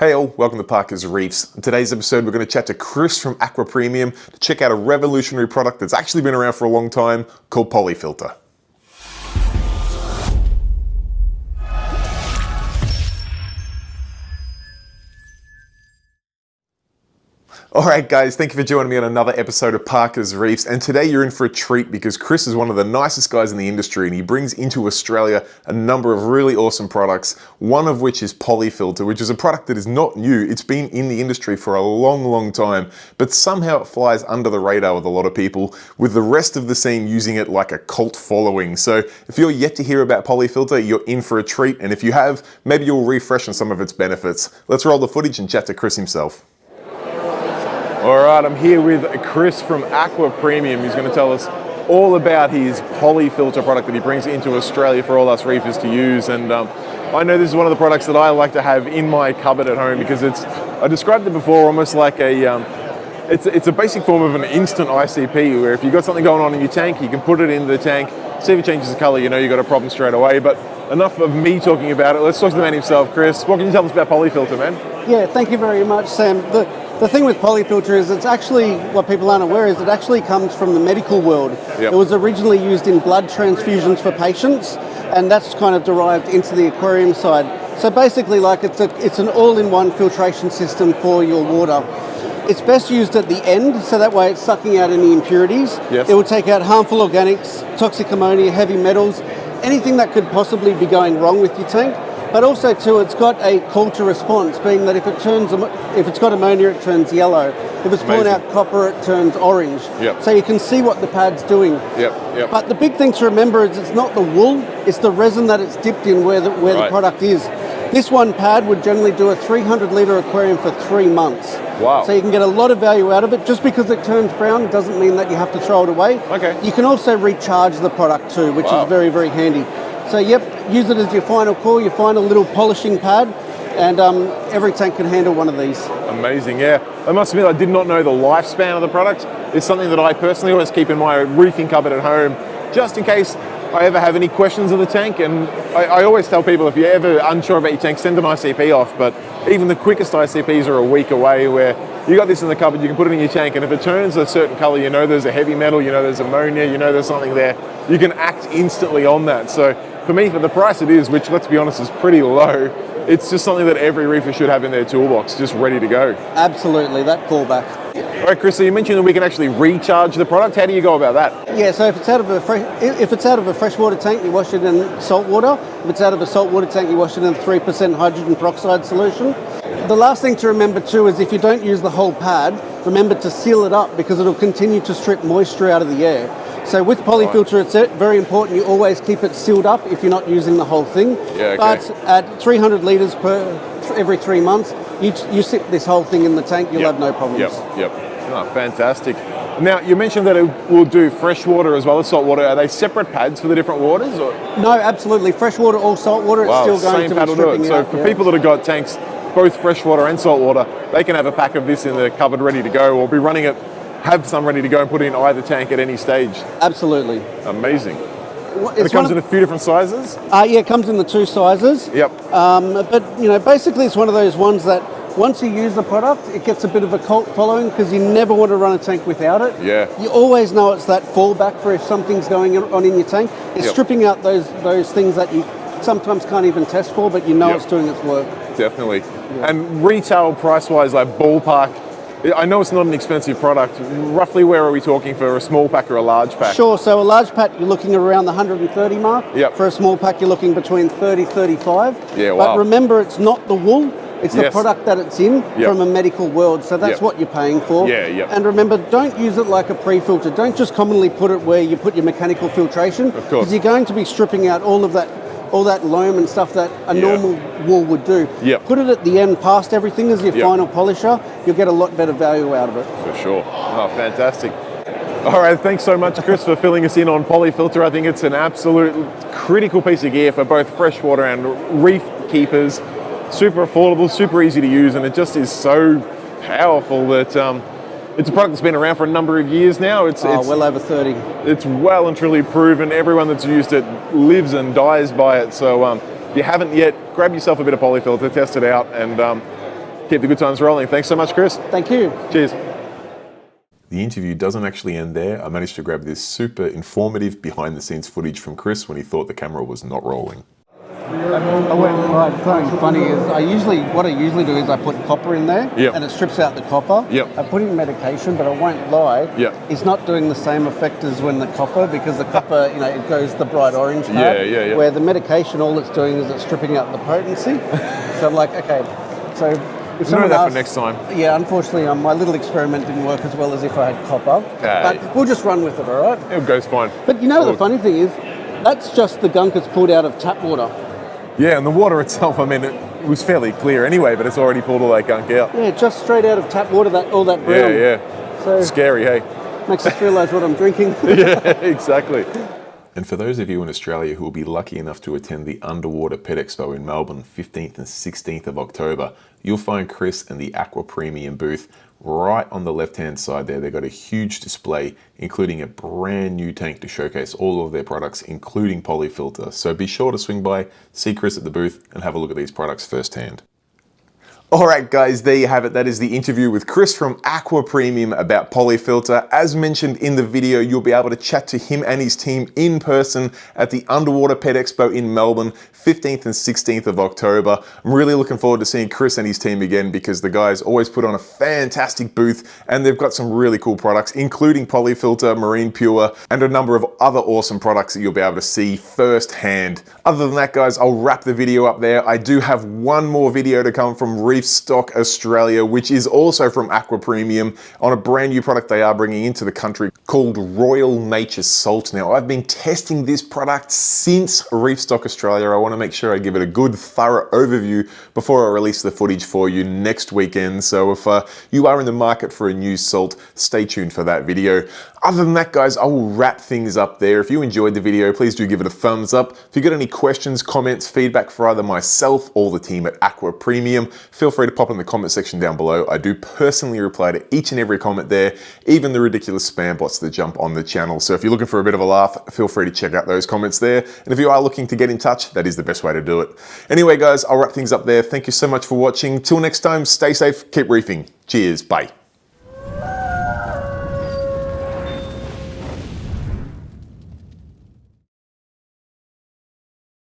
Hey all, welcome to Parker's Reefs. In today's episode, we're going to chat to Chris from AquaPremium to check out a revolutionary product that's actually been around for a long time called Polyfilter. Alright guys, thank you for joining me on another episode of Parker's Reefs, and today you're in for a treat because Chris is one of the nicest guys in the industry and he brings into Australia a number of really awesome products, one of which is Polyfilter, which is a product that is not new. It's been in the industry for a long time, but somehow it flies under the radar with a lot of people, with the rest of the scene using it like a cult following. So if you're yet to hear about Polyfilter, you're in for a treat, and if you have, maybe you'll refresh on some of its benefits. Let's roll the footage and chat to Chris himself. All right, I'm here with Chris from AquaPremium. He's going to tell us all about his Polyfilter product that he brings into Australia for all us reefers to use. And I know this is one of the products that I like to have in my cupboard at home because I described it before almost like it's a basic form of an instant ICP, where if you've got something going on in your tank, you can put it into the tank, see if it changes the color, you know you've got a problem straight away. But enough of me talking about it. Let's talk to the man himself. Chris, what can you tell us about Polyfilter, man? Yeah, thank you very much, Sam. The thing with Polyfilter is it's actually, what people aren't aware is it actually comes from the medical world. Yep. It was originally used in blood transfusions for patients, and that's kind of derived into the aquarium side. So basically, like it's an all-in-one filtration system for your water. It's best used at the end, so that way it's sucking out any impurities. Yes. It will take out harmful organics, toxic ammonia, heavy metals, anything that could possibly be going wrong with your tank. But also too, it's got a call to response, being that if it's got ammonia, it turns yellow. If it's pulling out copper, it turns orange. Yep. So you can see what the pad's doing. Yep. But the big thing to remember is it's not the wool, it's the resin that it's dipped in where the product is. This one pad would generally do a 300 litre aquarium for 3 months. Wow. So you can get a lot of value out of it. Just because it turns brown doesn't mean that you have to throw it away. Okay. You can also recharge the product too, which is very, very handy. So yep, use it as your final call, your final little polishing pad, and every tank can handle one of these. Amazing, yeah. I must admit, I did not know the lifespan of the product. It's something that I personally always keep in my roofing cupboard at home, just in case I ever have any questions of the tank. And I always tell people, if you're ever unsure about your tank, send an ICP off. But even the quickest ICPs are a week away, where you got this in the cupboard, you can put it in your tank, and if it turns a certain color, you know there's a heavy metal, you know there's ammonia, you know there's something there, you can act instantly on that. So for me, for the price it is, which let's be honest is pretty low, it's just something that every reefer should have in their toolbox, just ready to go. Absolutely, that fallback. All right, Chris, so you mentioned that we can actually recharge the product. How do you go about that? Yeah, so if it's out of a freshwater tank, you wash it in salt water. If it's out of a saltwater tank, you wash it in 3% hydrogen peroxide solution. The last thing to remember too is if you don't use the whole pad, remember to seal it up because it'll continue to strip moisture out of the air. So with Polyfilter, it's very important you always keep it sealed up if you're not using the whole thing. Yeah, okay. But at 300 litres every 3 months, you sip this whole thing in the tank, you'll have no problems. Yep. Oh, fantastic. Now, you mentioned that it will do freshwater as well as saltwater. Are they separate pads for the different waters? Or? No, absolutely. Freshwater or saltwater, it's still going to be stripping So out. for people that have got tanks, both freshwater and saltwater, they can have a pack of this in the cupboard ready to go, or be running it, have some ready to go and put it in either tank at any stage. Absolutely. Amazing. It comes in a few different sizes? Yeah, it comes in the 2 sizes. Yep. But, basically it's one of those ones that once you use the product, it gets a bit of a cult following because you never want to run a tank without it. Yeah. You always know it's that fallback for if something's going on in your tank. It's stripping out those things that you sometimes can't even test for, but you know it's doing its work. Definitely. Yeah. And retail price-wise, like ballpark, I know it's not an expensive product. Roughly where are we talking for a small pack or a large pack? Sure, so a large pack you're looking around the 130 mark. Yep. For a small pack you're looking between 30, 35. Yeah, wow. But remember, it's not the wool, it's the product that it's in from a medical world, so that's what you're paying for. Yeah. And remember, don't use it like a pre-filter. Don't just commonly put it where you put your mechanical filtration. Of course. Because you're going to be stripping out all that loam and stuff that a normal wool would do. Yep. Put it at the end past everything as your final polisher, you'll get a lot better value out of it. For sure. Oh, fantastic. All right, thanks so much, Chris, for filling us in on Polyfilter. I think it's an absolute critical piece of gear for both freshwater and reef keepers. Super affordable, super easy to use, and it just is so powerful that it's a product that's been around for a number of years now. It's well over 30. It's well and truly proven. Everyone that's used it lives and dies by it. So if you haven't yet, grab yourself a bit of Polyfilter, test it out, and Keep the good times rolling. Thanks so much, Chris. Thank you. Cheers. The interview doesn't actually end there. I managed to grab this super informative behind the scenes footage from Chris when he thought the camera was not rolling. I went right. Something funny is what I usually do is I put copper in there, Yep. and it strips out the copper. Yep. I put in medication, but I won't lie. Yep. It's not doing the same effect as when the copper, because the copper, it goes the bright orange part. Yeah. Where the medication, all it's doing is it's stripping out the potency. So I'm like, okay, so if someone that asks, for next time. Yeah, unfortunately, my little experiment didn't work as well as if I had copper. Okay. But we'll just run with it, all right? It goes fine. But the funny thing is, that's just the gunk that's pulled out of tap water. Yeah, and the water itself, I mean, it was fairly clear anyway, but it's already pulled all that gunk out. Yeah, just straight out of tap water, all that brown. Yeah. So scary, hey? makes us realise what I'm drinking. Yeah, exactly. And for those of you in Australia who will be lucky enough to attend the Underwater Pet Expo in Melbourne, 15th and 16th of October, you'll find Chris and the AquaPremium booth right on the left-hand side there. They've got a huge display, including a brand new tank to showcase all of their products, including polyfilter. So be sure to swing by, see Chris at the booth, and have a look at these products firsthand. All right, guys, there you have it. That is the interview with Chris from AquaPremium about polyfilter. As mentioned in the video, you'll be able to chat to him and his team in person at the Underwater Pet Expo in Melbourne, 15th and 16th of October. I'm really looking forward to seeing Chris and his team again because the guys always put on a fantastic booth and they've got some really cool products, including polyfilter, marine pure, and a number of other awesome products that you'll be able to see firsthand. Other than that, guys, I'll wrap the video up there. I do have one more video to come from Reef Stock Australia, which is also from AquaPremium, on a brand new product they are bringing into the country called Royal Nature Salt. Now, I've been testing this product since Reef Stock Australia. I want to make sure I give it a good, thorough overview before I release the footage for you next weekend. So if you are in the market for a new salt, stay tuned for that video. Other than that, guys, I will wrap things up there. If you enjoyed the video, please do give it a thumbs up. If you've got any questions, comments, feedback for either myself or the team at AquaPremium, feel free to pop in the comment section down below. I do personally reply to each and every comment there, even the ridiculous spam bots that jump on the channel. So if you're looking for a bit of a laugh, feel free to check out those comments there. And if you are looking to get in touch, that is the best way to do it. Anyway, guys, I'll wrap things up there. Thank you so much for watching. Till next time, stay safe, keep reefing. Cheers, bye.